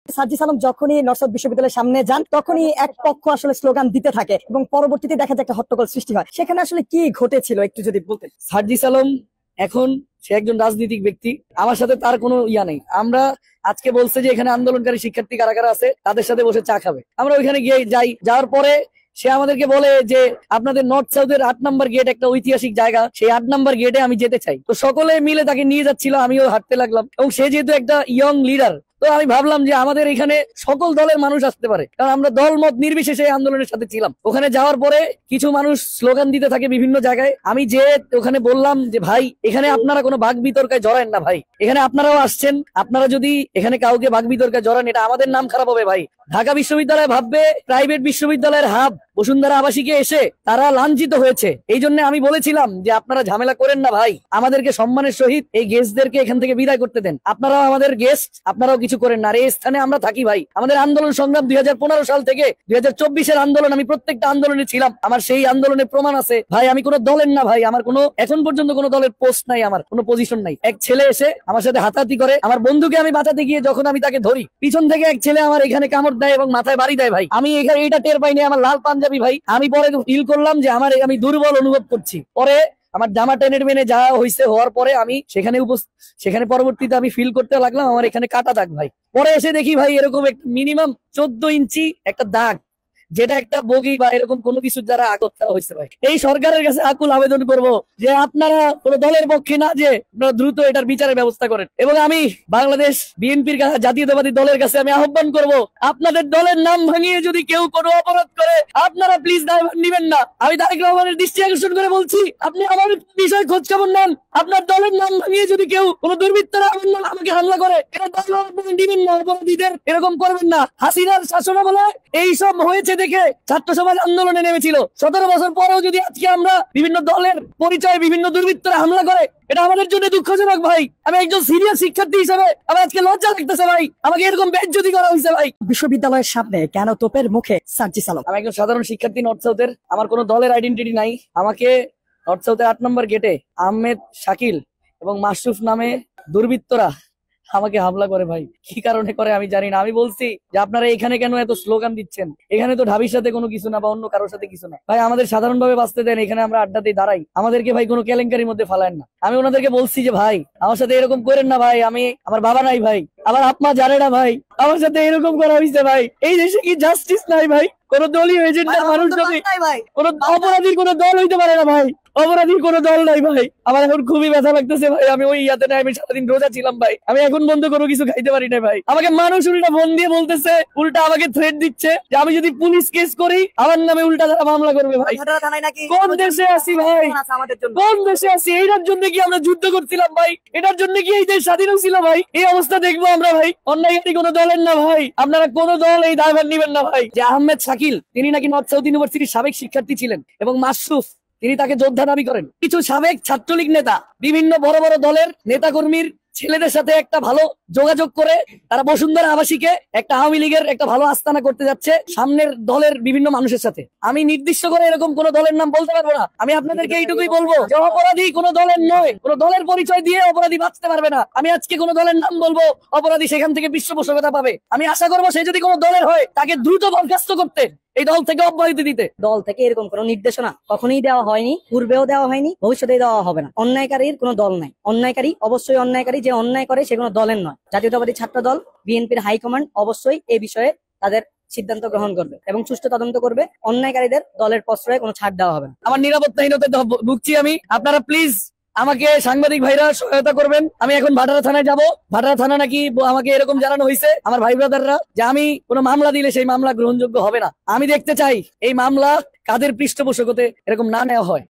সার্জিস আলম যখনই নর্থ বিশ্ববিদ্যালয়ের সামনে যান তখনই এক পক্ষ আসলে স্লোগান দিতে থাকে এবং পরবর্তীতে দেখা যায় একটা হট্টগোল সৃষ্টি হয়। সেখানে আসলে কি ঘটেছিল একটু যদি বলতেন। সার্জিস আলম এখন সে একজন রাজনৈতিক ব্যক্তি, আমার সাথে তার কোনো ইয়া নেই। আমরা আজকে বলছে যে এখানে আন্দোলনকারী শিক্ষার্থী কারা কারা আছে তাদের সাথে বসে চা খাবে, আমরা ওইখানে গিয়ে যাই। যাওয়ার পরে সে আমাদেরকে বলে যে আপনাদের নর্থ সাউথের 8 নম্বর গেট একটা ঐতিহাসিক জায়গা, সেই 8 নম্বর গেটে আমি যেতে চাই। তো সকলে মিলে তাকে নিয়ে যাচ্ছিল, আমিও হাঁটতে লাগলাম। এবং সে যেহেতু একটা ইয়ং লিডার, তো আমি ভাবলাম যে আমাদের এখানে সকল দলের মানুষ আসতে পারে, কারণ আমরা দল মত নির্বিশেষে আন্দোলনের সাথে ছিলাম। ওখানে যাওয়ার পরে কিছু মানুষ স্লোগান দিতে থাকে বিভিন্ন জায়গায়। আমি যে ওখানে বললাম যে ভাই এখানে আপনারা কোনো ভাগ বিতর্কায় জড়ান না ভাই, এখানে আপনারাও আসছেন, আপনারা যদি এখানে কাউকে ভাগ বিতর্কায় জড়ান এটা আমাদের নাম খারাপ হবে ভাই। ঢাকা বিশ্ববিদ্যালয় ভাববে প্রাইভেট বিশ্ববিদ্যালয়ের হাব বসুন্ধরা আবাসিকে এসে তারা লাঞ্ছিত হয়েছে। এই জন্য আমি বলেছিলাম যে আপনারা ঝামেলা করেন না ভাই, আমাদেরকে সম্মানের সহিত এই গেস্টদেরকে এখান থেকে বিদায় করতে দেন। আপনারাও আমাদের গেস্ট, আপনারাও কিছু করেন না। আর এই স্থানে আমরা থাকি ভাই, আমাদের আন্দোলন সংগ্রাম 2015 সাল থেকে 2024-এর আন্দোলন, আমি প্রত্যেকটা আন্দোলনে ছিলাম, আমার সেই আন্দোলনের প্রমাণ আছে ভাই। আমি কোনো দলের না ভাই, আমার কোনো এখন পর্যন্ত কোনো দলের পোস্ট নাই, আমার কোনো পজিশন নাই। এক ছেলে এসে আমার সাথে হাতাহাতি করে, আমার বন্ধুকে আমি বাঁচাতে গিয়ে যখন আমি তাকে ধরি, পিছন থেকে এক ছেলে আমার এখানে কামড় দেয় এবং মাথায় বাড়ি দেয় ভাই। আমি এখানে এটা টের পাইনি, আমার লাল পাঞ্জাবি ভাই। আমি পরে ফিল করলাম যে আমি দুর্বল অনুভব করছি। পরে আমার জামা টেনে মেনে যা হয়েছে, হওয়ার পরে আমি সেখানে পরবর্তীতে আমি ফিল করতে লাগলাম আমার এখানে কাটা দাগ ভাই। পরে এসে দেখি ভাই এরকম মিনিমাম 14 ইঞ্চি একটা দাগ, যেটা একটা বগি বা এরকম কোনো কিছু দ্বারা আঘাত করা হয়েছে ভাই। এই সরকারের কাছে আকুল আবেদন করব যে আপনারা কোনো দলের পক্ষে না, যে আপনারা দ্রুত এটার বিচারের ব্যবস্থা করেন। এবং আমি বাংলাদেশ বিএনপির কাছে, জাতীয়তাবাদী দলের কাছে আমি আহ্বান করব, আপনাদের দলের নাম ভাঙিয়ে যদি কেউ কোনো অপরাধ করে আপনারা প্লিজ দায়ভার নিবেন না। আমি তারেক রহমানের দৃষ্টি আকর্ষণ করে বলছি, আপনি আমার বিষয় খোঁজ খবর নেন। আপনার দলের নাম ভাঙিয়ে যদি কেউ কোনো দুর্বৃত্তরা আমাকে হামলা করে, এটা দল নিবেন না, অপরাধীদের এরকম করবেন না। হাসিনার শাসনামলে এইসব হয়েছে দেখে ছাত্র সমাজ আন্দোলনে নেমেছিল। 17 বছর পরেও যদি আজকে আমরা বিভিন্ন দলের পরিচয়ে বিভিন্ন দুর্বৃত্তরা হামলা করে, এটা আমাদের জন্য দুঃখজনক ভাই। আমি একজন সিনিয়র শিক্ষার্থী হিসেবে আমার আজকে লজ্জা লাগতেছে ভাই, আমাকে এরকম বেইজ্জতি করা হয়েছে ভাই। বিশ্ববিদ্যালয়ের সামনে কেন তোপের মুখে সার্জিস আলম? আমি একজন সাধারণ শিক্ষার্থী নর্থ সাউথের, আমার কোনো দলের আইডেন্টিটি নাই। আমাকে নর্থ সাউথের 8 নম্বর গেটে আহমেদ, শাকিল এবং মাশরুফ নামে দুর্বৃত্তরা আমাকে হামলা করে ভাই। কি কারণে করে আমি জানি না। আমি বলছি যে আপনারা এখানে কেন এত স্লোগান দিচ্ছেন, এখানে তো ঢাবির সাথে কোনো কিছু না বা অন্য কারোর সাথে কিছু না ভাই, আমাদের সাধারণভাবে বাঁচতে দেন, এখানে আমরা আড্ডাতেই দাঁড়াই, আমাদেরকে ভাই কোনো কেলেঙ্কারির মধ্যে ফালায়েন না। আমি ওনাদেরকে বলছি যে ভাই আমার সাথে এরকম করেন না ভাই, আমার বাবা নাই ভাই, আমার আপমা জানে না ভাই, আমার সাথে এরকম করা হয়েছে ভাই। এই দেশে কি জাস্টিস নাই ভাই? কোন দলীয় এজেন্ডা মানুষ যদি কোন অপরাধীর কোন দল হইতে পারে না ভাই, অপরাধীর কোন দল নাই ভাই। আমার এখন খুবই ব্যথা লাগতেছে ভাই, আমি ওই ইয়াতে নাই, আমি সারাদিন রোজা ছিলাম ভাই, আমি এখন বন্ধ কোনো কিছু খাইতে পারি না ভাই। আমাকে মানুষ উল্টা ফোন দিয়ে বলতেছে, উল্টা আমাকে থ্রেট দিচ্ছে যে আমি যদি পুলিশ কেস করি আমার নামে উল্টা তারা মামলা করবে ভাই। কোন দেশে আছি ভাই, কোন দেশে আছি? এইটার জন্য কি আমরা যুদ্ধ করছিলাম ভাই? এটার জন্য কি এই দেশ স্বাধীন ছিল ভাই? এই অবস্থা দেখবো আমরা ভাই? অন্যায়কারী কোন দলের না ভাই, আপনারা কোন দল এই দায়ভার নিবেন না ভাই। যে আহমেদ শাকিল, তিনি নাকি নর্থ সাউথ ইউনিভার্সিটির সাবেক শিক্ষার্থী ছিলেন, এবং মাশরুফ তিনি তাকে যোদ্ধা দাবি করেন। কিছু সাবেক ছাত্রলীগ নেতা বিভিন্ন বড় বড় দলের নেতাকর্মীর ছেলেদের সাথে একটা ভালো যোগাযোগ করে তারা বসুন্ধরা আবাসিকে একটা আওয়ামী লীগের একটা ভালো আস্তানা করতে যাচ্ছে সামনের দলের বিভিন্ন মানুষের সাথে। আমি নির্দিষ্ট করে এরকম কোন দলের নাম বলতে পারবো না। আমি আপনাদেরকে এইটুকুই বলবো যে অপরাধী কোন দলের নয়, কোন দলের পরিচয় দিয়ে অপরাধী বাঁচতে পারবে না। আমি আজকে কোন দলের নাম বলবো, অপরাধী সেখান থেকে পৃষ্ঠপোষকতা পাবে। আমি আশা করবো সে যদি কোনো দলের হয় তাকে দ্রুত বরখাস্ত করতে, এই দল থেকে অব্যাহতি দিতে। দল থেকে এরকম কোনো নির্দেশনা কখনোই দেওয়া হয়নি, পূর্বেও দেওয়া হয়নি, ভবিষ্যতে দেওয়া হবে না। অন্যায়কারীর কোনো দল নাই, অন্যায়কারী অবশ্যই অন্যায়কারী, যে অন্যায় করে সে কোনো দলের নয়। জাতীয়তাবাদী ছাত্র দল, বিএনপির হাইকমান্ড অবশ্যই এই বিষয়ে তাদের সিদ্ধান্ত গ্রহণ করবে এবং সুষ্ঠু তদন্ত করবে। অন্যায়কারীদের দলের প্রশ্রয়ে কোনো ছাড় দেওয়া হবে না। আমার নিরাপত্তাহীনতায় ভুগছি আমি, আপনারা প্লিজ আমাকে সাংবাদিক ভাইরা সহায়তা করবেন। আমি এখন ভাটারা থানায় যাব। ভাটারা থানা নাকি আমাকে এরকম জানানো হয়েছে আমার ভাই ব্রাদাররা যে আমি কোনো মামলা দিলে সেই মামলা গ্রহণযোগ্য হবে না। আমি দেখতে চাই এই মামলা কাদের পৃষ্ঠপোষকতে এরকম না নেওয়া হয়।